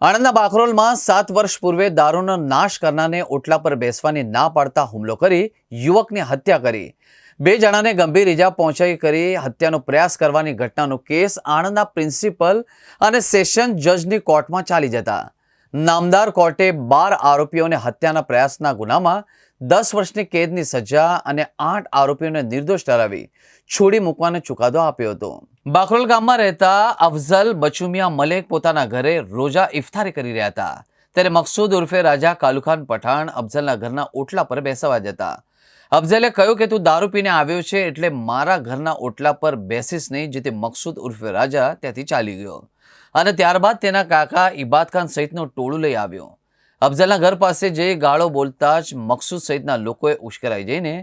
આણંદના બાકરોલમાં 7 વર્ષ પૂર્વે દારૂનો નાશ કરનારને ઓટલા પર બેસવાની ના પાડતા હુમલો કરી યુવકની હત્યા કરી 2 જણાને ગંભીર ઈજા પહોંચાડી કરી હત્યાનો પ્રયાસ કરવાની ઘટનાનો કેસ આણંદના પ્રિન્સિપલ અને સેશન જજની કોર્ટમાં ચાલી જતા નામદાર કોર્ટે 12 આરોપીઓને હત્યાના પ્રયાસના ગુનામાં 10 વર્ષની કેદની સજા અને 8 આરોપીઓને નિર્દોષ ઠરાવી છોડી મૂકવાનો ચુકાદો આપ્યો હતો। બાકરોલ ગામમાં રહેતા અફઝલ બચુમિયા મલેક પોતાના ઘરે રોજા ઇફતારી કરી રહ્યા હતા ત્યારે મકસૂદ ઉર્ફે રાજા કાલુખાન પઠાણ અફઝલના ઘરના ઓટલા પર બેસવા જતા। અફઝલે કહ્યું કે તું દારૂ પીને આવ્યો છે એટલે મારા ઘરના ઓટલા પર બેસીશ નહીં, જેથી મકસૂદ ઉર્ફે રાજા ત્યાંથી ચાલી ગયો અને ત્યારબાદ તેના કાકા ઇબાદ ખાન સહિતનું ટોળું લઈ આવ્યો। અફઝલના ઘર પાસે જઈ ગાળો બોલતા જ મકસૂદ સહિતના લોકોએ ઉશ્કેરાઈ જઈને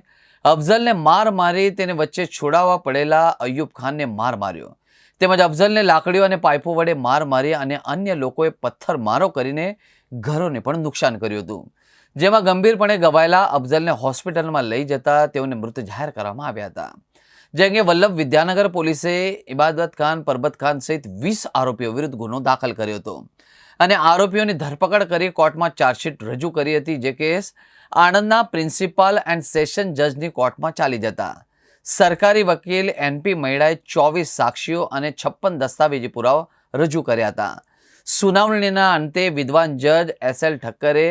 અફઝલને માર મારી તેને વચ્ચે છોડાવવા પડેલા અયુબ ખાનને માર માર્યો તેમજ અફઝલને લાકડીઓ અને પાઇપો વડે માર મારી અને અન્ય લોકોએ પથ્થરમારો કરીને ઘરોને પણ નુકસાન કર્યું હતું, જેમાં ગંભીરપણે ઘવાયેલા અફઝલને હોસ્પિટલમાં લઈ જતા તેઓને મૃત જાહેર કરવામાં આવ્યા હતા। જે અંગે વલ્લભ વિદ્યાનગર પોલીસે ઇબાદત ખાન, પરબત ખાન સહિત 20 આરોપીઓ વિરુદ્ધ ગુનો દાખલ કર્યો હતો અને આરોપીઓની ધરપકડ કરી કોર્ટમાં ચાર્જશીટ રજૂ કરી હતી। જે કેસ આણંદના પ્રિન્સિપાલ એન્ડ સેશન જજની કોર્ટમાં ચાલી જતા સરકારી વકીલ એનપી મૈડાએ 24 સાક્ષીઓ અને 56 દસ્તાવેજી પુરાવા રજૂ કર્યા હતા। સુનાવણીના અંતે વિદ્વાન જજ એસએલ ઠક્કરે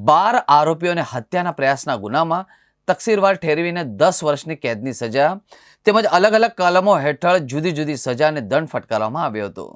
12 આરોપીઓને હત્યાના પ્રયાસના ગુનામાં તકસીરવાર ઠેરવીને 10 વર્ષની કેદની સજા તેમજ અલગ અલગ કલમો હેઠળ જુદી જુદી સજા અને દંડ ફટકારવામાં આવ્યો હતો।